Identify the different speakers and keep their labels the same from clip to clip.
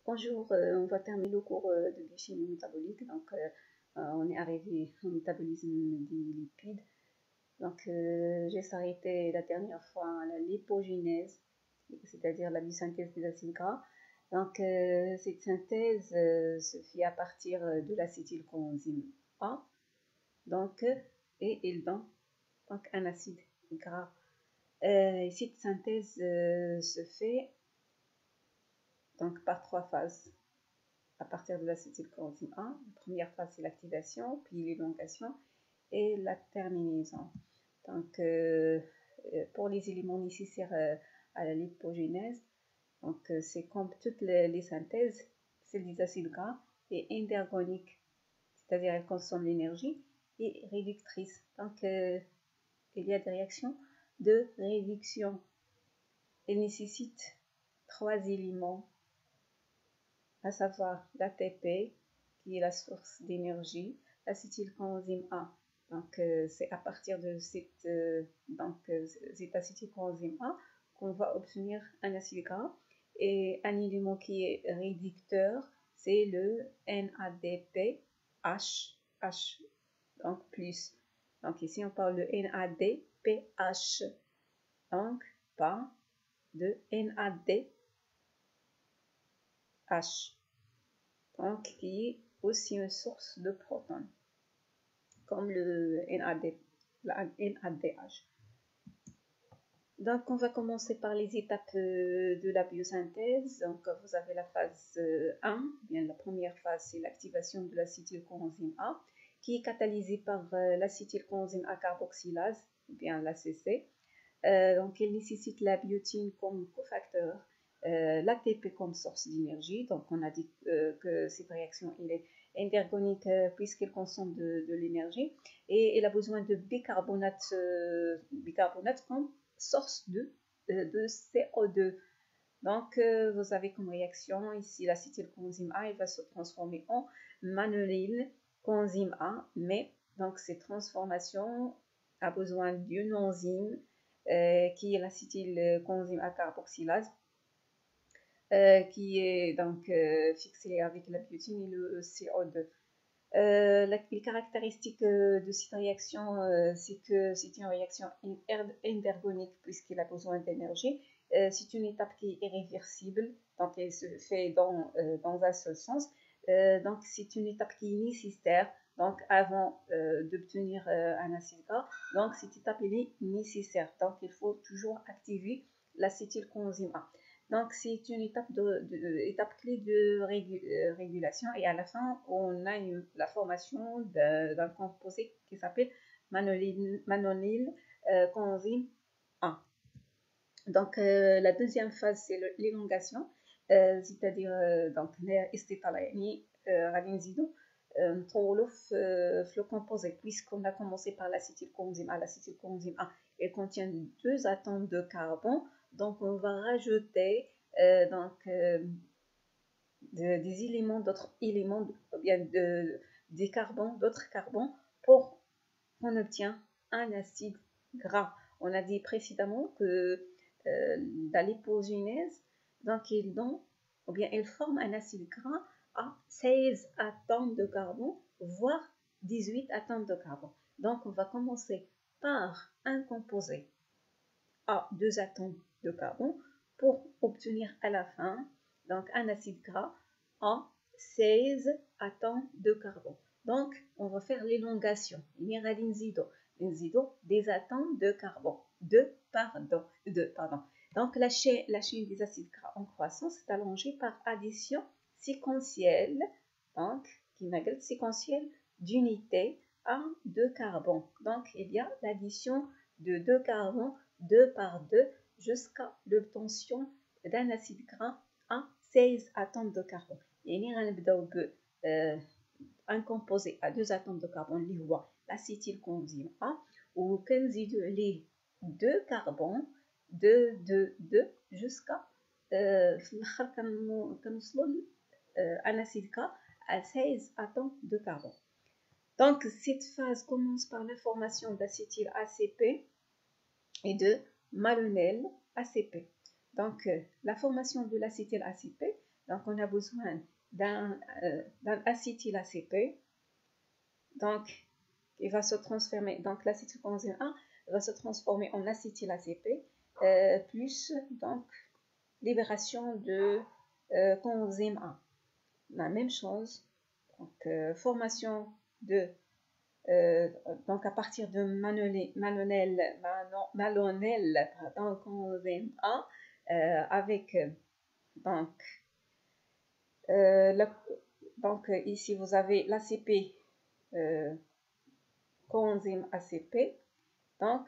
Speaker 1: Bonjour, on va terminer le cours de biochimie métabolique. Donc, on est arrivé au métabolisme des lipides. Donc, j'ai s'arrêté la dernière fois à la lipogénèse, c'est-à-dire la biosynthèse des acides gras. Donc, cette synthèse se fait à partir de l'acétylcoenzyme A. Donc, et il donne donc un acide gras. Cette synthèse se fait donc par trois phases. À partir de l'acétylcoenzyme A, la première phase c'est l'activation, puis l'élongation et la terminaison. Donc, pour les éléments nécessaires à la lipogénèse, donc c'est comme toutes les synthèses, celle des acides gras est endergonique, c'est-à-dire elle consomme l'énergie, et réductrice. Donc, il y a des réactions de réduction. Elle nécessite trois éléments, à savoir l'ATP, qui est la source d'énergie, l'acétylcoenzyme A. Donc, c'est à partir de cet acétylcoenzyme A qu'on va obtenir un acide gras. Et un élément qui est réducteur, c'est le NADPH, donc plus. Donc, ici, on parle de NADPH, donc pas de NADH. Donc, qui est aussi une source de protons, comme le NADH. Donc, on va commencer par les étapes de la biosynthèse. Donc, vous avez la phase 1. Bien, la première phase, c'est l'activation de l'acétylcoenzyme A, qui est catalysée par l'acétylcoenzyme A carboxylase, bien l'ACC. Donc, elle nécessite la biotine comme cofacteur, l'ATP comme source d'énergie. Donc, on a dit que cette réaction est endergonique puisqu'elle consomme de l'énergie, et elle a besoin de bicarbonate comme source de CO2. Donc, vous avez comme réaction ici l'acétylcoenzyme A, il va se transformer en manonyl coenzyme A, mais donc cette transformation a besoin d'une enzyme qui est l'acétylcoenzyme A carboxylase, qui est donc fixée avec la biotine et le CO2. Les caractéristiques de cette réaction, c'est que c'est une réaction endergonique puisqu'il a besoin d'énergie. C'est une étape qui est irréversible, donc elle se fait dans un seul sens. Donc c'est une étape qui est nécessaire, donc avant d'obtenir un acide gras. Donc cette étape elle est nécessaire, donc il faut toujours activer l'acétylcoenzyme A. Donc, c'est une étape clé de régulation, et à la fin, on a la formation d'un composé qui s'appelle manonyl coenzyme A. Donc, la deuxième phase, c'est l'élongation, c'est-à-dire donc استطالة غادي نزيدو نطولو في le composé, puisqu'on a commencé par l'acétylcoenzyme A. L'acétylcoenzyme A, elle contient 2 atomes de carbone. Donc, on va rajouter des éléments, d'autres éléments, bien des carbones, d'autres carbones, pour qu'on obtienne un acide gras. On a dit précédemment que la lipogénèse, donc il forme un acide gras à 16 atomes de carbone, voire 18 atomes de carbone. Donc, on va commencer par un composé à 2 atomes de carbone pour obtenir à la fin donc un acide gras à 16 atomes de carbone. Donc, on va faire l'élongation. Des atomes de carbone. Donc, la chaîne des acides gras en croissance est allongée par addition séquentielle, donc, qui m'appelle séquentielle d'unités à 2 carbone. Donc, il y a l'addition de 2 carbones 2 par 2 jusqu'à l'obtention d'un acide gras à 16 atomes de carbone. يعني غنبداو un composé à 2 atomes de carbone اللي هو l'acétylcoenzyme A, وكنزيدو عليه 2 carbone 2 jusqu'à في الاخر كنوصلوا un acide gras à 16 atomes de carbone. Donc cette phase commence par la formation d'acétyl ACP et de malonyl ACP. Donc, la formation de l'acétyl ACP Donc, on a besoin d'un acétyl-ACP. Donc, il va se transformer, donc l'acétylcoenzyme A va se transformer en acétyl-ACP, plus donc libération de coenzyme A. La même chose, donc formation de donc à partir de malonelle coenzyme A avec donc ici vous avez l'ACP coenzyme ACP, donc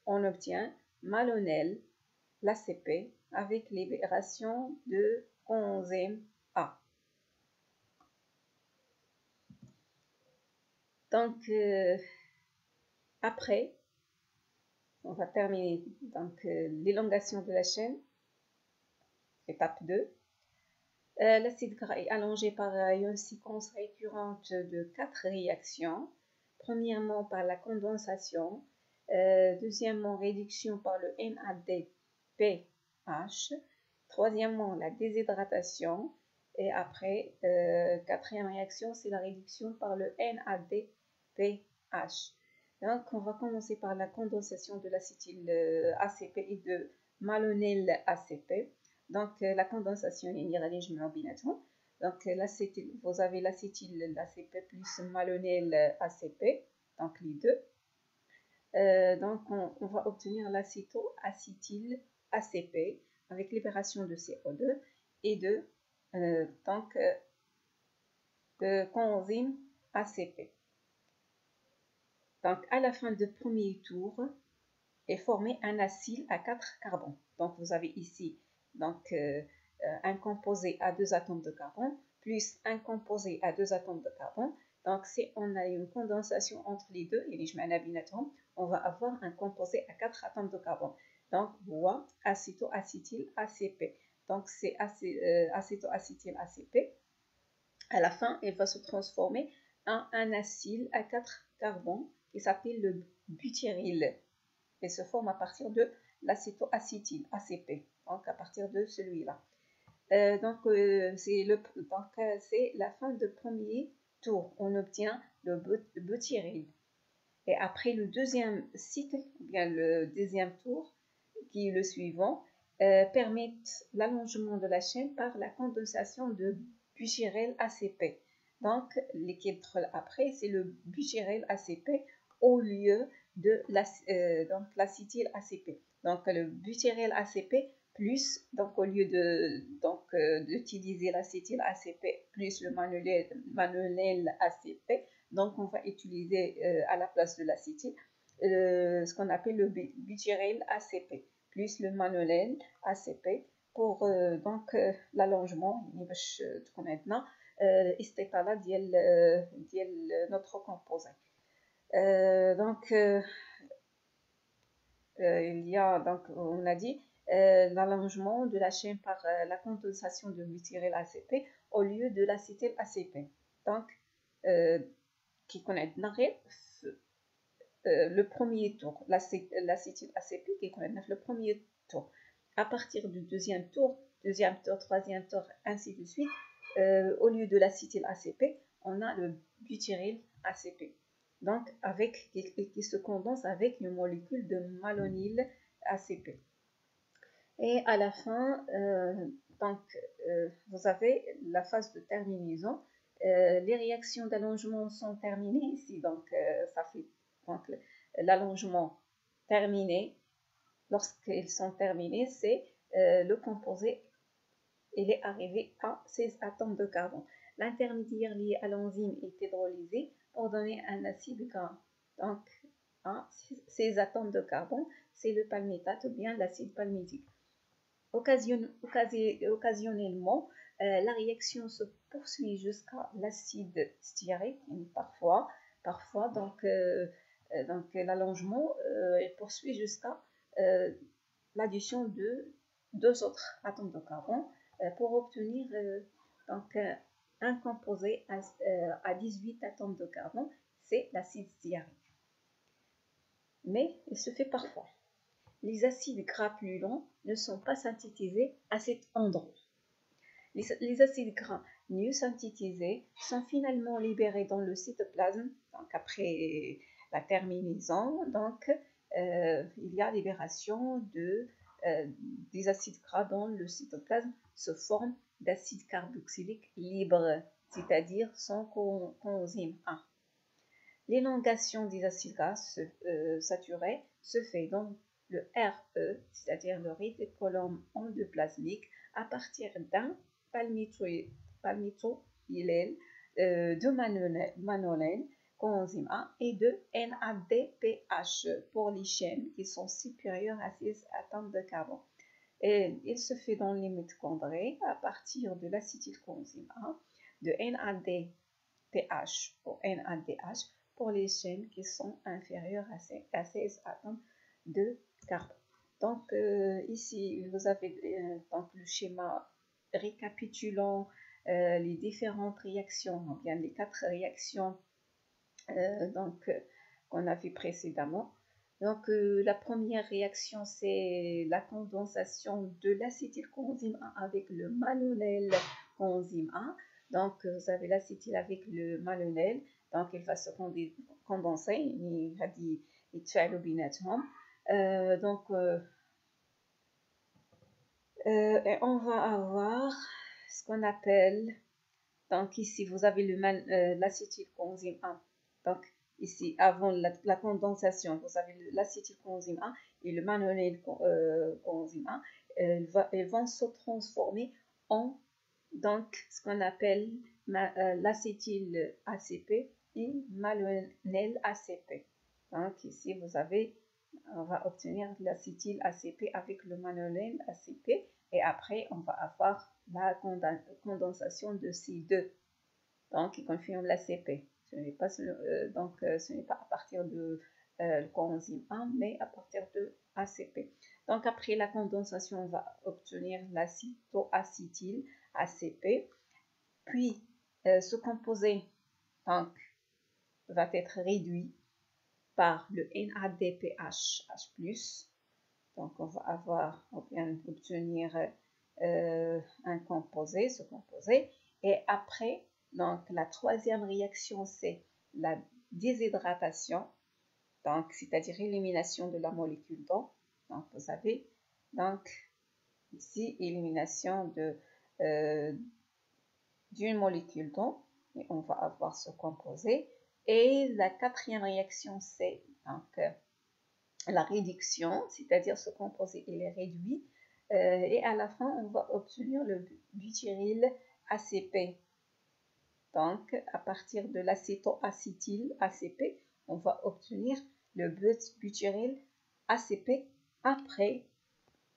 Speaker 1: on obtient malonelle l'ACP avec libération de coenzyme A. Donc après on va terminer donc l'élongation de la chaîne, étape 2. L'acide gras est allongé par une séquence récurrente de 4 réactions. Premièrement par la condensation, deuxièmement réduction par le NADPH, troisièmement la déshydratation et après quatrième réaction c'est la réduction par le NADPH. Donc on va commencer par la condensation de l'acétyl-ACP et de malonyl-ACP. Donc la condensation donc vous avez l'acétyl-ACP plus malonyl-ACP, donc les deux. Donc on va obtenir l'acéto-acétyl-ACP avec libération de CO2 et de coenzyme ACP. Donc à la fin du premier tour est formé un acyle à 4 carbones. Donc vous avez ici donc un composé à 2 atomes de carbone plus un composé à 2 atomes de carbone. Donc si on a une condensation entre les deux, on va avoir un composé à 4 atomes de carbone. Donc voie acéto-acétyl-ACP. Donc c'est acéto-acétyl-ACP. À la fin, il va se transformer en un acyle à 4 carbones qui s'appelle le butyryl et se forme à partir de l'acéto-acétyl ACP, donc à partir de celui-là. Donc c'est la fin du premier tour, on obtient le butyryl. Et après le deuxième cycle, bien le deuxième tour, qui est le suivant, permet l'allongement de la chaîne par la condensation de butyryl ACP. Donc l'équilibre après, c'est le butyryl ACP au lieu de l'acétyl ACP. Donc le butyryl ACP plus, donc au lieu d'utiliser l'acétyl ACP plus le malonyl ACP, donc on va utiliser à la place de l'acétyl ce qu'on appelle le butyryl ACP plus le malonyl ACP pour l'allongement ديال notre composé. Donc il y a donc on a dit l'allongement de la chaîne par la condensation de butyryl ACP au lieu de l'acétyl ACP. Donc qui connaît le premier tour, l'acétyl ACP qui connaît le premier tour. À partir du deuxième tour, troisième tour, ainsi de suite, au lieu de l'acétyl ACP, on a le butyryl ACP. Donc, qui se condense avec une molécule de malonyl ACP. Et à la fin, vous avez la phase de terminaison. Les réactions d'allongement sont terminées ici, donc ça fait l'allongement terminé. Lorsqu'ils sont terminés, c'est le composé, il est arrivé à 16 atomes de carbone. L'intermédiaire lié à l'enzyme est hydrolysé pour donner un acide gras. Donc, à 16 atomes de carbone, c'est le palmitate ou bien l'acide palmitique. Occasionnellement, la réaction se poursuit jusqu'à l'acide stéarique, parfois donc l'allongement poursuit jusqu'à l'addition de 2 autres atomes de carbone pour obtenir un composé à 18 atomes de carbone, c'est l'acide stéarique. Mais il se fait parfois. Les acides gras plus longs ne sont pas synthétisés à cet endroit. Les acides gras mieux synthétisés sont finalement libérés dans le cytoplasme, donc après la terminaison, donc il y a libération des acides gras dans le cytoplasme sous forme d'acide carboxylique libre, c'est-à-dire sans coenzyme A. L'élongation des acides gras saturés se fait dans le RE, c'est-à-dire le réticulum endoplasmique, à partir d'un palmitoylène de manolène, coenzyme A, et de NADPH pour les chaînes qui sont supérieures à 6 atomes de carbone. Et il se fait dans les mitochondries à partir de l'acétylcoenzyme A, de NADPH pour NADH pour les chaînes qui sont inférieures à 16 atomes de carbone. Donc ici, vous avez donc le schéma récapitulant les différentes réactions, bien les 4 réactions qu'on a vu précédemment. Donc la première réaction, c'est la condensation de l'acétylcoenzyme A avec le malonyl coenzyme A. Donc vous avez l'acétyl avec le malonyl, donc il va se condenser, il يتفاعلوا بيناتهم. Et on va avoir ce qu'on appelle, donc ici vous avez l'acétylcoenzyme A, donc ici avant la condensation vous avez l'acétylcoenzyme A et le malonyl coenzyme A, ils vont se transformer en donc ce qu'on appelle l'acétyl ACP et malonyl ACP. Donc ici on va obtenir l'acétyl ACP avec le manolène ACP et après on va avoir la condensation de ces deux, donc qui confirme l'ACP. Ce n'est pas à partir de coenzyme A mais à partir de ACP. Donc après la condensation on va obtenir l'acétoacétyl ACP, puis ce composé donc va être réduit par le NADPH H+. Donc on va obtenir un composé, ce composé. Et après, donc la troisième réaction, c'est la déshydratation, donc c'est-à-dire élimination de la molécule d'eau. Donc vous avez donc ici élimination d'une molécule d'eau, et on va avoir ce composé. Et la quatrième réaction, c'est donc la réduction, c'est-à-dire ce composé il est réduit, et à la fin on va obtenir le butyryl ACP. Donc à partir de l'acétoacétyl ACP, on va obtenir le butyryl ACP après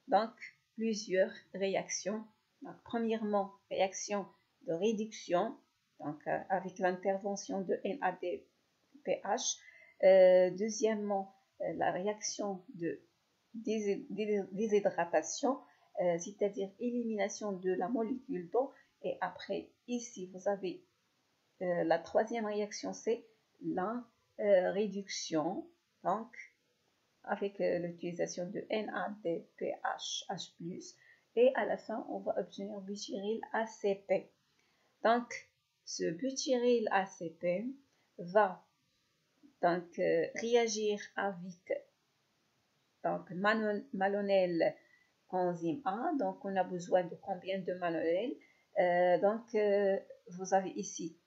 Speaker 1: donc plusieurs réactions. Donc, premièrement, réaction de réduction, donc avec l'intervention de NADPH. Deuxièmement, la réaction de déshydratation, c'est-à-dire élimination de la molécule d'eau. Et après, ici, vous avez la troisième réaction, c'est la réduction, donc avec l'utilisation de NADPH H+, et à la fin, on va obtenir butyryl ACP. Donc, ce butyryl ACP va donc réagir avec donc malonyl coenzyme A. Donc, on a besoin de combien de malonyl? Vous avez ici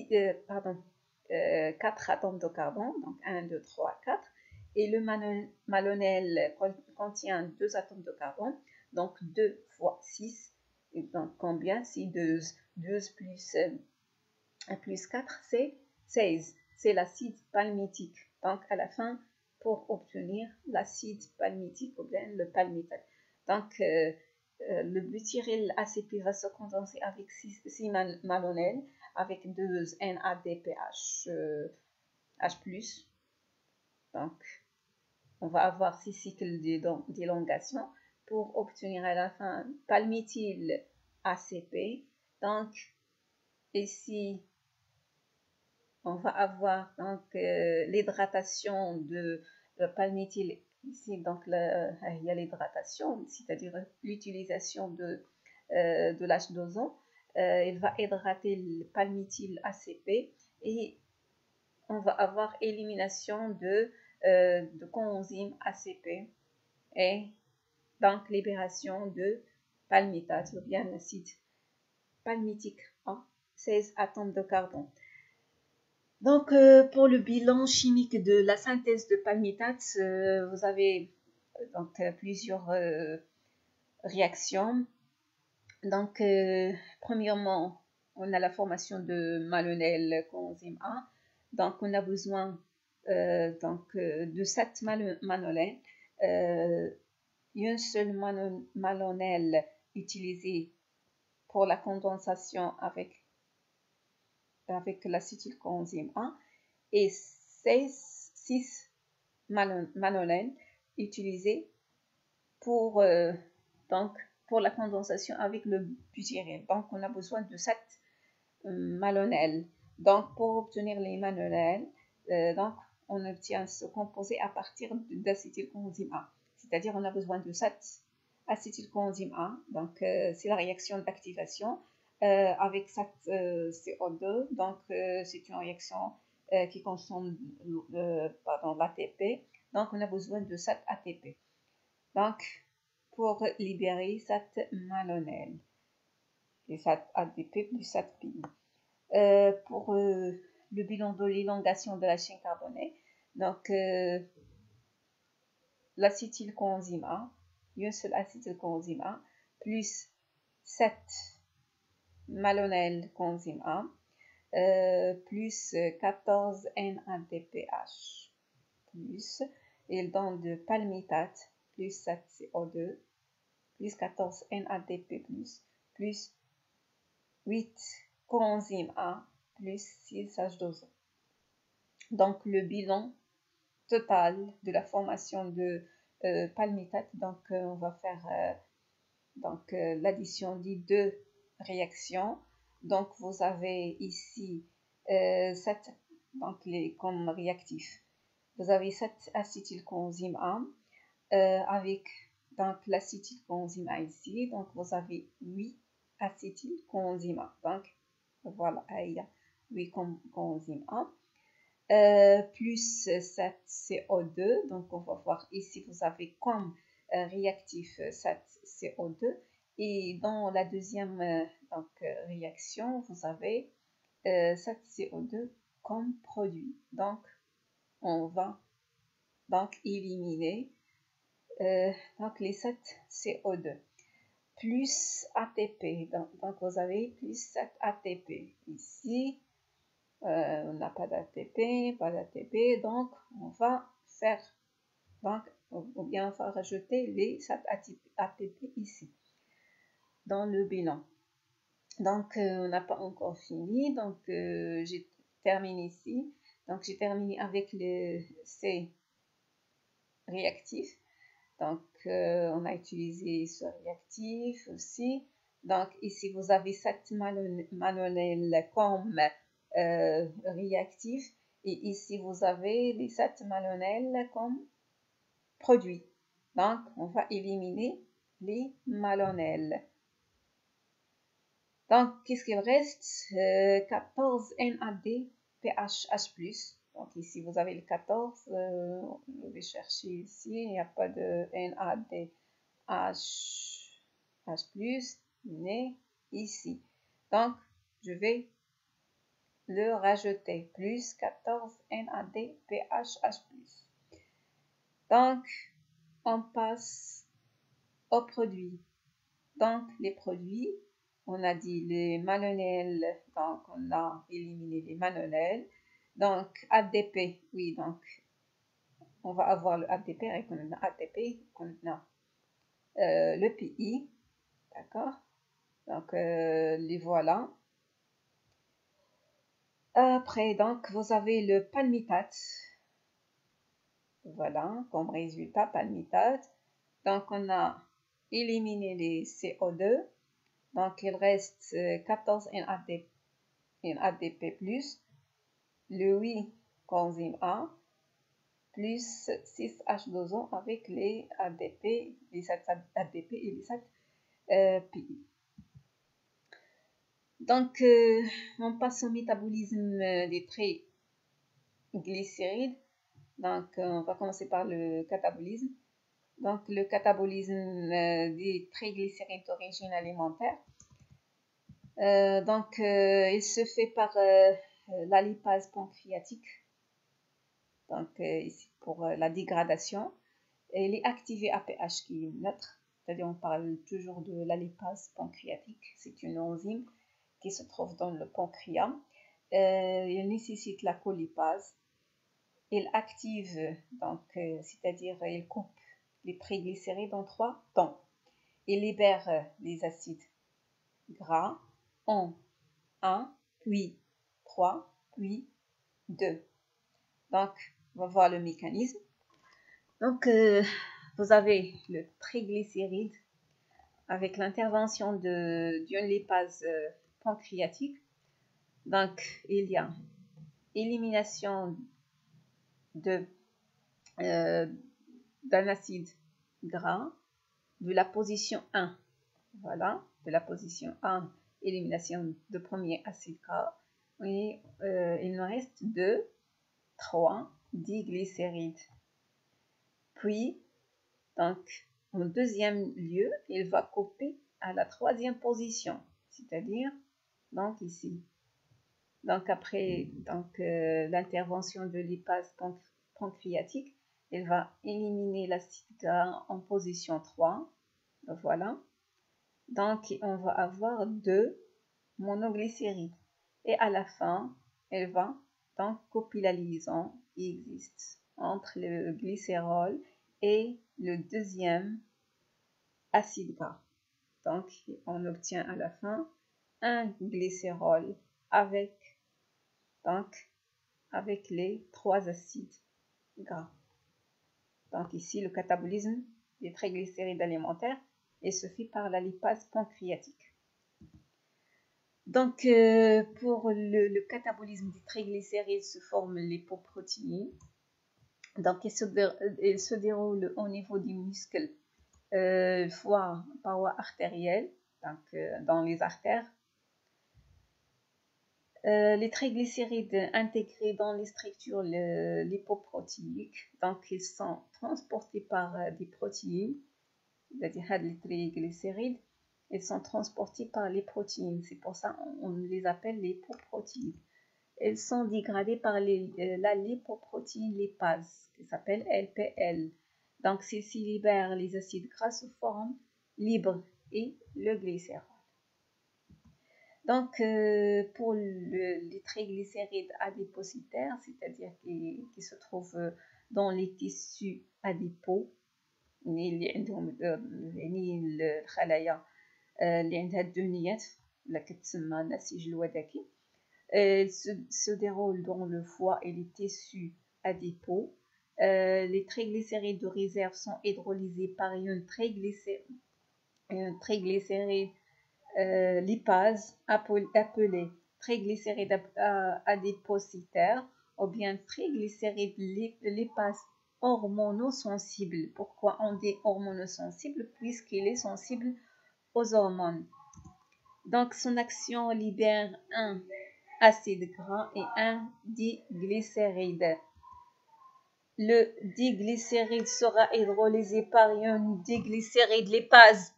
Speaker 1: 4 atomes de carbone, donc 1, 2, 3, 4. Et le malonyl contient 2 atomes de carbone, donc 2 fois 6. Et donc combien? C'est 12. 12 plus 4, c'est 16. C'est l'acide palmitique. Donc à la fin, pour obtenir l'acide palmitique ou bien le palmital. Donc le butyryl ACP va se condenser avec 6 malonyl avec 2 NADPH H+. Donc on va avoir 6 cycles d'élongation pour obtenir à la fin palmityl ACP. Donc ici on va avoir donc l'hydratation de palmityl. Ici donc il y a l'hydratation, c'est-à-dire l'utilisation de de l'H2O, il va hydrater le palmityl ACP et on va avoir élimination de coenzyme ACP et donc libération de palmitate ou bien l'acide palmitique A, 16 atomes de carbone. Donc, pour le bilan chimique de la synthèse de palmitate, vous avez donc plusieurs réactions. Donc, premièrement, on a la formation de malonelle coenzyme A. Donc, on a besoin de 7 malonelles. Une seule malonelle utilisée pour la condensation avec l'acétylcoenzyme A et 6 malonelles utilisées pour la condensation avec le butyrène. Donc, on a besoin de 7 malonelles. Donc, pour obtenir les malonelles, on obtient ce composé à partir d'acétylcoenzyme A. C'est-à-dire, on a besoin de 7 acétylcoenzyme A. Donc, c'est la réaction d'activation avec 7 CO2. Donc, c'est une réaction qui consomme l'ATP. Donc, on a besoin de 7 ATP. Donc, pour libérer cette malonelle et cette ADP plus 7 pi. Pour le bilan de l'élongation de la chaîne carbonée, donc l'acétylcoenzyme A, une seule acétylcoenzyme A, plus 7 malonelles coenzyme A, plus 14 NADPH, plus, et le don de palmitate, plus 7 CO2, plus 14 NADP+, plus 8 coenzyme A, plus 6 H2O. Donc, le bilan total de la formation de palmitate, donc on va faire l'addition des deux réactions. Donc, vous avez ici 7, comme réactifs. Vous avez 7 acétylcoenzyme A avec donc l'acétylcoenzyme A ici. Donc, vous avez 8 acétylcoenzyme A. Donc, voilà, il y a 8 coenzyme A. Plus 7 CO2. Donc, on va voir ici, vous avez comme réactif 7 CO2. Et dans la deuxième réaction, vous avez 7 CO2 comme produit. Donc, on va éliminer les 7 CO2 plus ATP. Donc, vous avez plus 7 ATP. Ici, on n'a pas d'ATP, donc on va faire, ou bien on va rajouter les 7 ATP ici, dans le bilan. Donc, on n'a pas encore fini, donc j'ai terminé ici. Donc, j'ai terminé avec le C réactif. Donc, on a utilisé ce réactif aussi. Donc, ici, vous avez 7 malonelles comme réactif. Et ici, vous avez les 7 malonelles comme produit. Donc, on va éliminer les malonelles. Donc, qu'est-ce qu'il reste? 14 NADPH+. Donc, ici, vous avez le 14. Je vais chercher ici. Il n'y a pas de NADH+, mais ici. Donc, je vais le rajouter. Plus 14 NADPH+. Donc, on passe aux produits. Donc, les produits, on a dit les malonelles, donc on a éliminé les malonelles. Donc, ADP, oui, donc on va avoir le ADP, et qu'on a ATP, qu'on a le PI, d'accord? Donc, les voilà. Après, donc, vous avez le palmitate. Voilà, comme résultat, palmitate. Donc, on a éliminé les CO2. Donc, il reste 14 NADP+, le 8 coenzyme A, plus 6 H2O avec les ADP, les 7 ADP et les 7 PI. Donc, on passe au métabolisme des triglycérides. Donc, on va commencer par le catabolisme. Donc, le catabolisme des triglycérides d'origine alimentaire. Il se fait par la lipase pancréatique. Donc, ici pour la dégradation. Elle est activée à pH qui est neutre. C'est-à-dire, on parle toujours de la lipase pancréatique. C'est une enzyme qui se trouve dans le pancréas. Il nécessite la colipase. Il active, donc, c'est-à-dire, il coupe les triglycérides en 3 temps. Il libère les acides gras en 1, puis 3, puis 2. Donc, on va voir le mécanisme. Donc, vous avez le triglycéride avec l'intervention d'une lipase pancréatique. Donc, il y a élimination d'un acide gras de la position 1. Voilà, de la position 1, élimination de premier acide gras. Et il nous reste 2, 3 diglycérides. Puis, donc, en deuxième lieu, il va couper à la troisième position, c'est-à-dire, donc ici. Donc, après l'intervention de lipase pancréatique, il va éliminer l'acide gras en position 3. Voilà. Donc, on va avoir 2 monoglycérides. Et à la fin, elle va donc couper la liaison qui existe entre le glycérol et le deuxième acide gras. Donc, on obtient à la fin un glycérol avec les 3 acides gras. Donc ici, le catabolisme des triglycérides alimentaires et se fait par la lipase pancréatique. Donc, pour le catabolisme des triglycérides se forment lipoprotéines. Donc, il se déroule au niveau du muscle, voire paroi artérielle, donc dans les artères. Les triglycérides intégrés dans les structures lipoprotéiques, donc ils sont transportés par des protéines, c'est-à-dire les triglycérides, ils sont transportés par les protéines, c'est pour ça qu'on les appelle lipoprotéines. Elles sont dégradées par la lipoprotéine lipase, qui s'appelle LPL. Donc, celle-ci libère les acides gras sous forme libre et le glycérol. Donc, pour les triglycérides adipocitaires, c'est-à-dire qui se trouvent dans les tissus adipaux, اللي عندهم يعني الخلايا اللي عندها الدهنيات اللي كتسمى النسيج الودكي se déroule dans le foie et les tissus adipaux. Les triglycérides de réserve sont hydrolysés par une triglycéride lipase appelée triglycérides adipocitaires ou bien triglycérides lipase hormonosensible. Pourquoi on dit hormonosensible? Puisqu'il est sensible aux hormones. Donc, son action libère un acide gras et un diglycéride. Le diglycéride sera hydrolysé par une diglycéride lipase.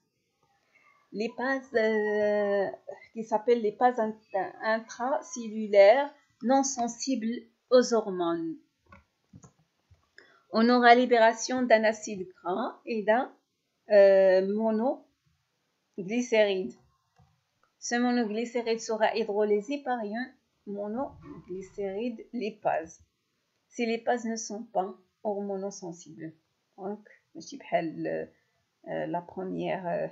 Speaker 1: Lipase qui s'appelle lipase intracellulaire non sensible aux hormones. On aura libération d'un acide gras et d'un monoglycéride. Ce monoglycéride sera hydrolysé par une monoglycéride lipase. Ces lipases ne sont pas hormonosensibles. Donc, la première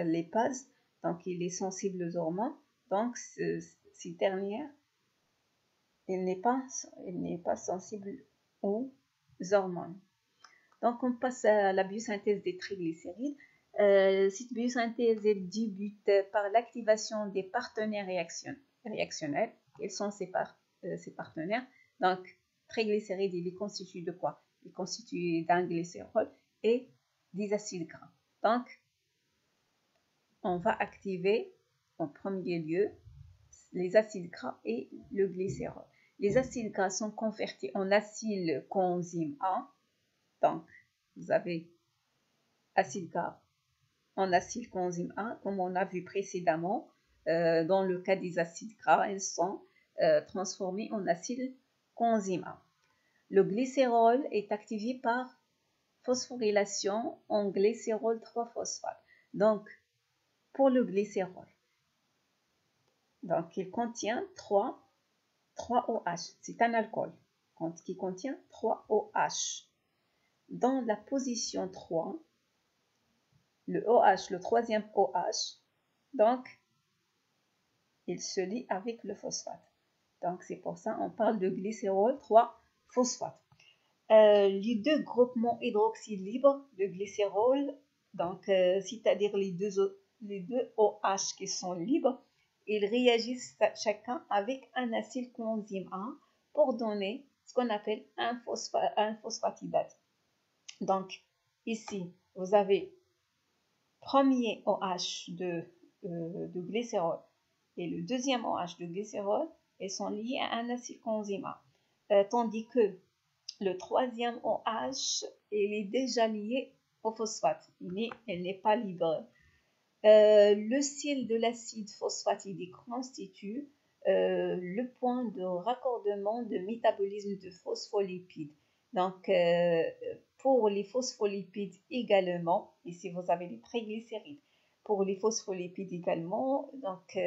Speaker 1: lipase, donc il est sensible aux hormones. Donc, cette dernière, il n'est pas sensible aux hormones. Donc, on passe à la biosynthèse des triglycérides. Cette biosynthèse débute par l'activation des partenaires réactionnels. Quels sont ces partenaires? Donc, triglycérides, il est constitué de quoi? Il est constitué d'un glycérol et des acides gras. Donc, on va activer en premier lieu les acides gras et le glycérol. Les acides gras sont convertis en acyle coenzyme A. Donc, vous avez acide gras en acyle coenzyme A, comme on a vu précédemment. Dans le cas des acides gras, ils sont transformés en acyle coenzyme A. Le glycérol est activé par phosphorylation en glycérol 3-phosphate. Donc, pour le glycérol, donc il contient 3 OH. C'est un alcool qui contient 3 OH. Dans la position 3, le OH, le troisième OH, donc il se lie avec le phosphate. Donc c'est pour ça qu'on parle de glycérol 3-phosphate. Les deux groupements hydroxydes libres de glycérol, donc c'est-à-dire les deux OH qui sont libres, ils réagissent chacun avec un acyle coenzyme A pour donner ce qu'on appelle un phosphatidate. Donc ici, vous avez premier OH de glycérol et le deuxième OH de glycérol, ils sont liés à un acyle coenzyme A. Tandis que le troisième OH, il est déjà lié au phosphate. Il n'est pas libre. Le ciel de l'acide phosphatidique constitue le point de raccordement de métabolisme de phospholipides. Donc, pour les phospholipides également, ici vous avez les triglycérides. Pour les phospholipides également, donc,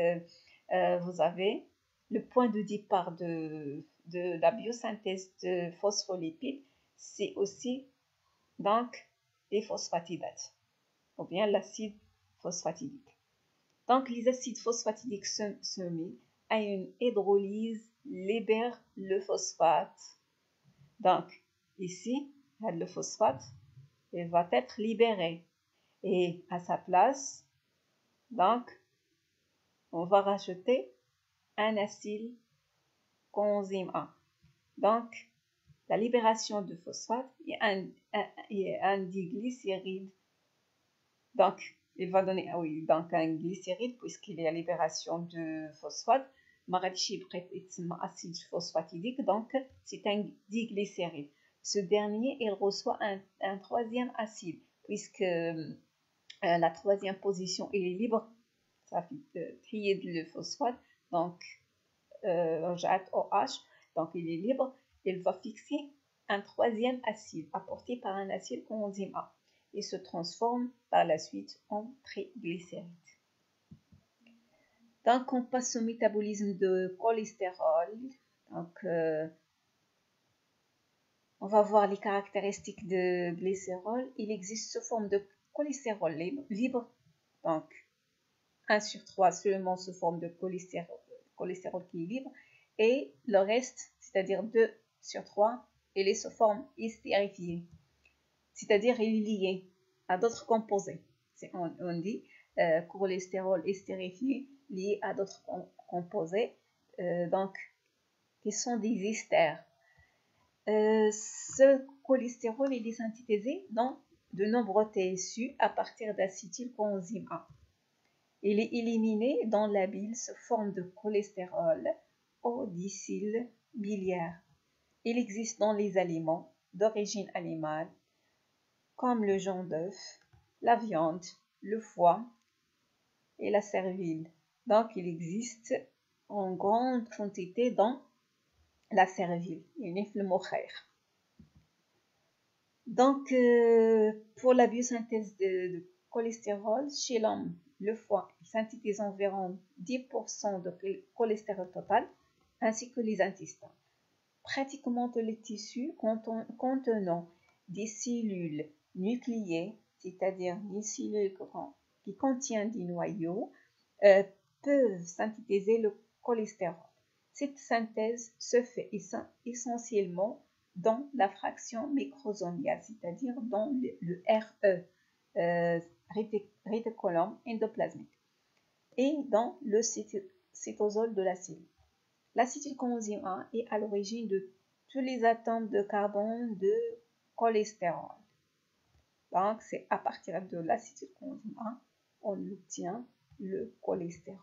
Speaker 1: vous avez le point de départ de la biosynthèse de phospholipides, c'est aussi donc les phosphatidates, ou bien l'acide phosphatidique. Donc, les acides phosphatidiques soumis à une hydrolyse libèrent le phosphate. Donc, ici, le phosphate il va être libéré. Et à sa place, donc, on va rajouter un acyle coenzyme A. Donc, la libération de phosphate et un diglycéride. Donc, il va donner donc un glycéride puisqu'il y a libération de phosphate. Maradichi acide phosphatidique, donc c'est un diglycéride. Ce dernier, il reçoit un troisième acide puisque la troisième position, il est libre. Ça fait trier le phosphate, donc OH, donc il est libre. Il va fixer un troisième acide apporté par un acide coenzyme A et se transforme par la suite en triglycéride. Donc on passe au métabolisme de cholestérol. Donc on va voir les caractéristiques de glycérol. Il existe sous forme de cholestérol libre, donc 1 sur 3 seulement sous forme de cholestérol qui est libre, et le reste, c'est-à-dire 2 sur 3, il est sous forme estérifiée, c'est-à-dire il est lié à d'autres composés. On dit cholestérol estérifié lié à d'autres composés, donc qui sont des esters. Ce cholestérol il est synthétisé dans de nombreux tissus à partir d'acétylcoenzyme A. Il est éliminé dans la bile sous forme de cholestérol au dicyl biliaire. Il existe dans les aliments d'origine animale comme le jaune d'œuf, la viande, le foie et la cervelle. Donc il existe en grande quantité dans la cervelle. Donc pour la biosynthèse de cholestérol chez l'homme, le foie synthétise environ 10% de cholestérol total, ainsi que les intestins. Pratiquement tous les tissus contenant des cellules nucléées, c'est-à-dire des cellules qui contiennent des noyaux, peuvent synthétiser le cholestérol. Cette synthèse se fait essentiellement dans la fraction microsomiale, c'est-à-dire dans le RE, réticulum endoplasmique, et dans le cytosol de la cellule. L'acétylcoenzyme A est à l'origine de tous les atomes de carbone de cholestérol. Donc, c'est à partir de l'acétylcoenzyme A on obtient le cholestérol.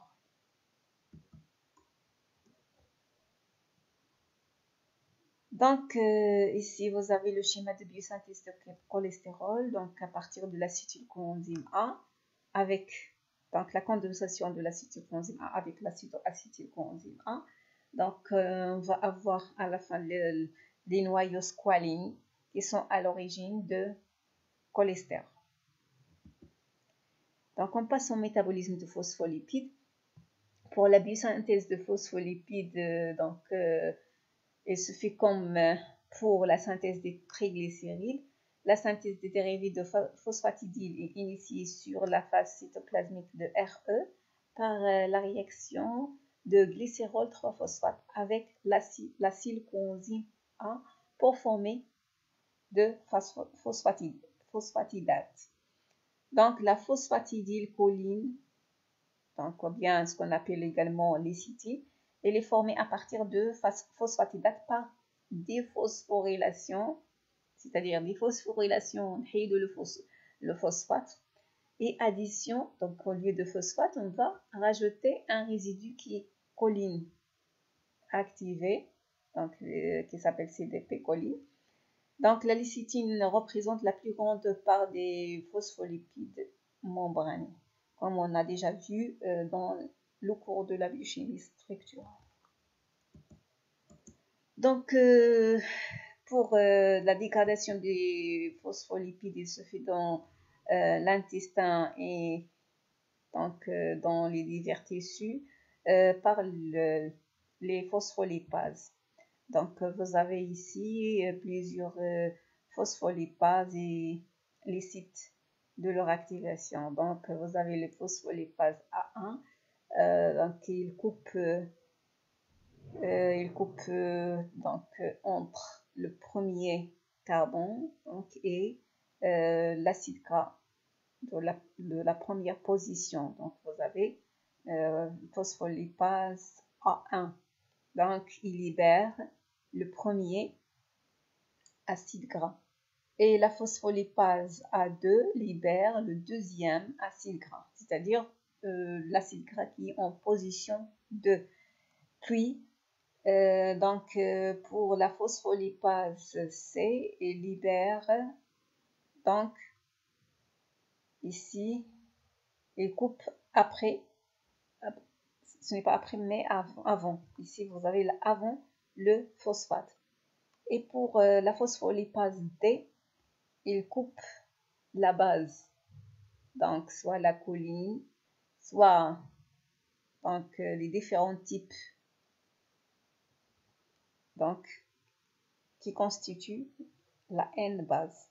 Speaker 1: Donc, ici, vous avez le schéma de biosynthèse de cholestérol, donc à partir de l'acétylcoenzyme A, avec donc, la condensation de l'acétylcoenzyme A avec l'acétylcoenzyme A. Donc, on va avoir à la fin les noyaux squalene qui sont à l'origine de cholestérol. Donc, on passe au métabolisme de phospholipides. Pour la biosynthèse de phospholipides, il se fait comme pour la synthèse des triglycérides. La synthèse des dérivés de phosphatidyl est initiée sur la phase cytoplasmique de RE par la réaction de glycérol 3-phosphate avec l'acylcoenzyme A pour former de phosphatidate. Donc la phosphatidylcholine, donc ou bien ce qu'on appelle également lécithine, elle est formée à partir de phosphatidate par déphosphorylation, c'est-à-dire déphosphorylation le phosphate et addition. Donc au lieu de phosphate, on va rajouter un résidu qui est choline activé, donc qui s'appelle CDP-choline. Donc la lécithine représente la plus grande part des phospholipides membranés, comme on a déjà vu dans le cours de la biochimie structurale. Donc, pour la dégradation des phospholipides, il se fait dans l'intestin et donc dans les divers tissus par les phospholipases. Donc, vous avez ici plusieurs phospholipases et les sites de leur activation. Donc, vous avez le phospholipase A1, donc il coupe donc, entre le premier carbone donc, et l'acide gras de la première position. Donc, vous avez phospholipase A1. Donc, il libère le premier acide gras. Et la phospholipase A2 libère le deuxième acide gras, c'est-à-dire l'acide gras qui est en position 2. Puis, pour la phospholipase C, il libère, donc, ici, il coupe après, ce n'est pas après, mais avant. Ici, vous avez avant le phosphate. Et pour la phospholipase D, il coupe la base, donc soit la choline, soit donc, les différents types donc, qui constituent la N-base.